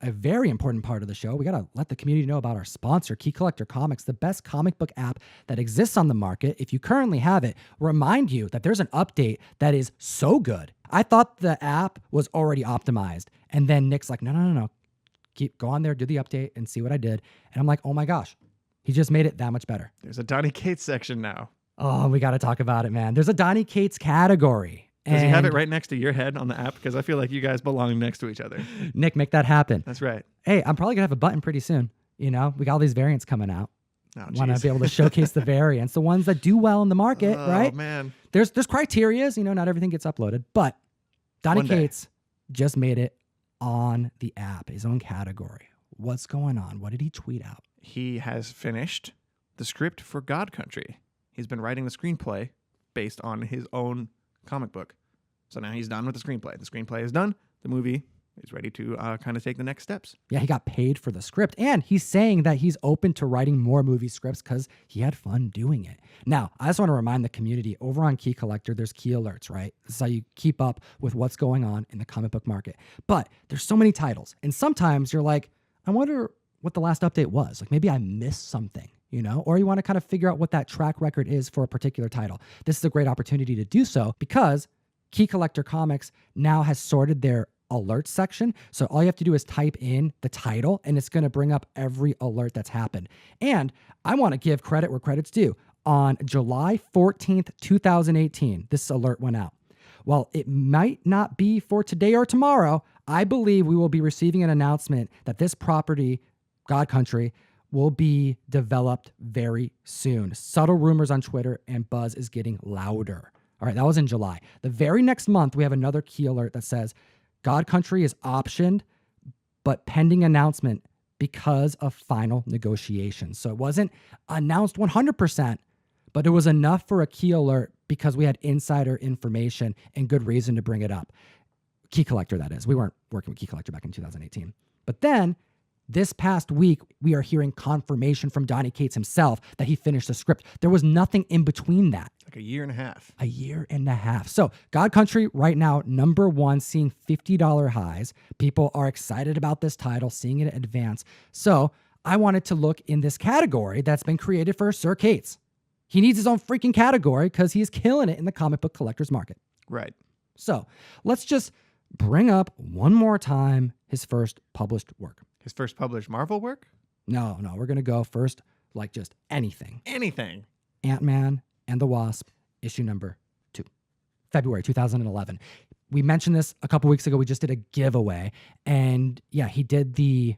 a very important part of the show. We got to let the community know about our sponsor, Key Collector Comics, the best comic book app that exists on the market. If you currently have it, remind you that there's an update that is so good. I thought the app was already optimized. And then Nick's like, no. Go on there, do the update and see what I did. And I'm like, oh my gosh, he just made it that much better. There's a Donny Cates section now. Oh, we got to talk about it, man. There's a Donny Cates category. Does he have it right next to your head on the app? Because I feel like you guys belong next to each other. Nick, make that happen. That's right. Hey, I'm probably going to have a button pretty soon. You know, we got all these variants coming out. Want to be able to showcase the variants, the ones that do well in the market, right? Oh, man. There's criterias, you know, not everything gets uploaded, but Donny Cates just made it on the app, his own category. What's going on? What did he tweet out? He has finished the script for God Country. He's been writing the screenplay based on his own comic book. So now he's done with the screenplay. The screenplay is done. The movie is ready to kind of take the next steps. Yeah, he got paid for the script. And he's saying that he's open to writing more movie scripts because he had fun doing it. Now, I just want to remind the community, over on Key Collector, there's key alerts, right? This is how you keep up with what's going on in the comic book market. But there's so many titles. And sometimes you're like, I wonder what the last update was. Like maybe I missed something, you know, or you want to kind of figure out what that track record is for a particular title. This is a great opportunity to do so because Key Collector Comics now has sorted their alert section. So all you have to do is type in the title and it's going to bring up every alert that's happened. And I want to give credit where credit's due. On July 14th, 2018, this alert went out. While it might not be for today or tomorrow, I believe we will be receiving an announcement that this property, God Country, will be developed very soon. Subtle rumors on Twitter and buzz is getting louder. All right, that was in July. The very next month, we have another key alert that says God Country is optioned, but pending announcement because of final negotiations. So it wasn't announced 100%, but it was enough for a key alert because we had insider information and good reason to bring it up. Key Collector, that is. We weren't working with Key Collector back in 2018. But then this past week, we are hearing confirmation from Donny Cates himself that he finished the script. There was nothing in between that. Like a year and a half. A year and a half. So God Country right now, #1, seeing $50 highs. People are excited about this title, seeing it advance. So I wanted to look in this category that's been created for Sir Cates. He needs his own freaking category because he's killing it in the comic book collector's market. Right. So let's just bring up one more time his first published work. His first published Marvel work? No, we're going to go first, like just anything. Anything. Ant-Man and the Wasp, issue #2, February 2011. We mentioned this a couple weeks ago. We just did a giveaway. And yeah, he did the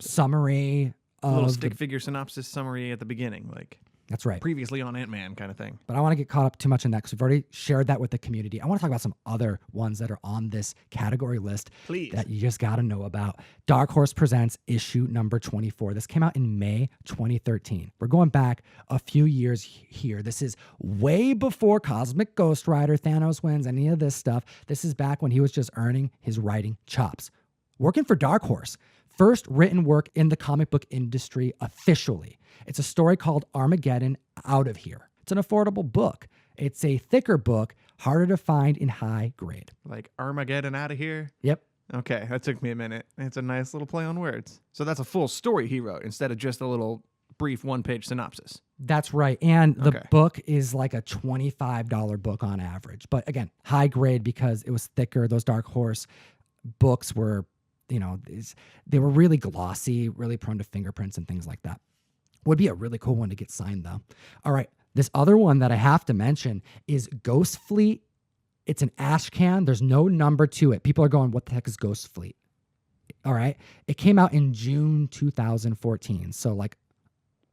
summary of... little stick figure synopsis summary at the beginning, like... That's right. Previously on Ant-Man kind of thing. But I want to get caught up too much in that because we've already shared that with the community. I want to talk about some other ones that are on this category list. Please. That you just got to know about. Dark Horse presents issue #24. This came out in May 2013. We're going back a few years here. This is way before Cosmic Ghost Rider, Thanos Wins, any of this stuff. This is back when he was just earning his writing chops. Working for Dark Horse. First written work in the comic book industry officially. It's a story called Armageddon Out of Here. It's an affordable book. It's a thicker book, harder to find in high grade. Like Armageddon Out of Here? Yep. Okay, that took me a minute. It's a nice little play on words. So that's a full story he wrote instead of just a little brief one-page synopsis. That's right. And the book is like a $25 book on average. But again, high grade because it was thicker. Those Dark Horse books were, you know, they were really glossy, really prone to fingerprints and things like that. Would be a really cool one to get signed, though. All right. This other one that I have to mention is Ghost Fleet. It's an ash can. There's no number to it. People are going, what the heck is Ghost Fleet? All right. It came out in June 2014. So like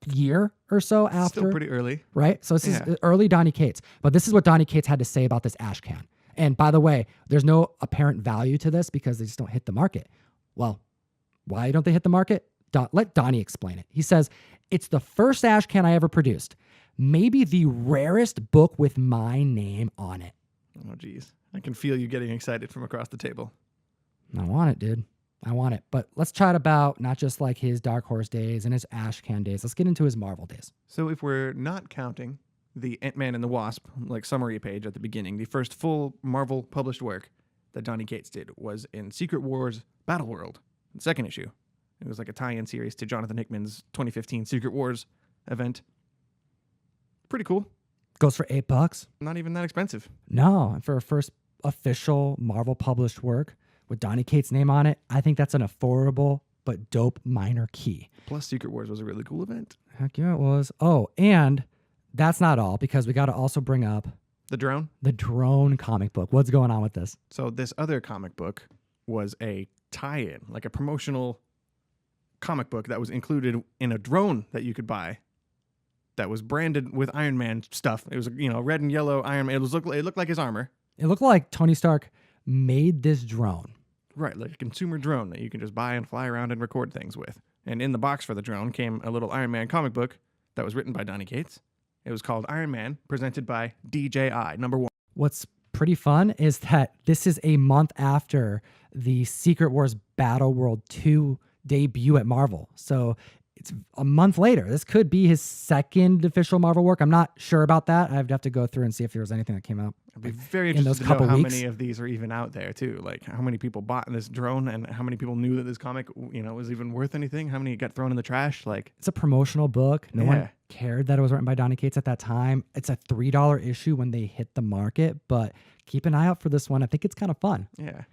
a year or so after. Still pretty early. Right? So this is early Donny Cates. But this is what Donny Cates had to say about this ash can. And by the way, there's no apparent value to this because they just don't hit the market. Well, why don't they hit the market? Let Donny explain it. He says, it's the first ash can I ever produced. Maybe the rarest book with my name on it. Oh, geez. I can feel you getting excited from across the table. I want it, dude. I want it. But let's chat about not just like his Dark Horse days and his ash can days. Let's get into his Marvel days. So if we're not counting the Ant-Man and the Wasp like summary page at the beginning, the first full Marvel published work that Donny Cates did was in Secret Wars Battle World the second issue. It was like a tie-in series to Jonathan Hickman's 2015 Secret Wars event. Pretty cool. Goes for $8. Not even that expensive. No, and for a first official Marvel published work with Donny Cates' name on it, I think that's an affordable but dope minor key. Plus, Secret Wars was a really cool event. Heck yeah, it was. Oh, and that's not all, because we got to also bring up The Drone. the Drone comic book. What's going on with this? So this other comic book was a tie-in, like a promotional comic book that was included in a drone that you could buy that was branded with Iron Man stuff. It was, red and yellow Iron Man. It looked like his armor. It looked like Tony Stark made this drone. Right, like a consumer drone that you can just buy and fly around and record things with. And in the box for the drone came a little Iron Man comic book that was written by Donny Cates. It was called Iron Man, presented by DJI, #1. What's pretty fun is that this is a month after the Secret Wars Battle World 2 debut at Marvel. So it's a month later. This could be his second official Marvel work. I'm not sure about that. I'd have to go through and see if there was anything that came out. I'd be very in those interested to know couple how weeks. many of these are even out there, too. Like, how many people bought this drone and how many people knew that this comic, was even worth anything? How many got thrown in the trash? Like, It's a promotional book. No Yeah. one cared that it was written by Donny Cates at that time. It's a $3 issue when they hit the market, but keep an eye out for this one. I think it's kind of fun. yeah.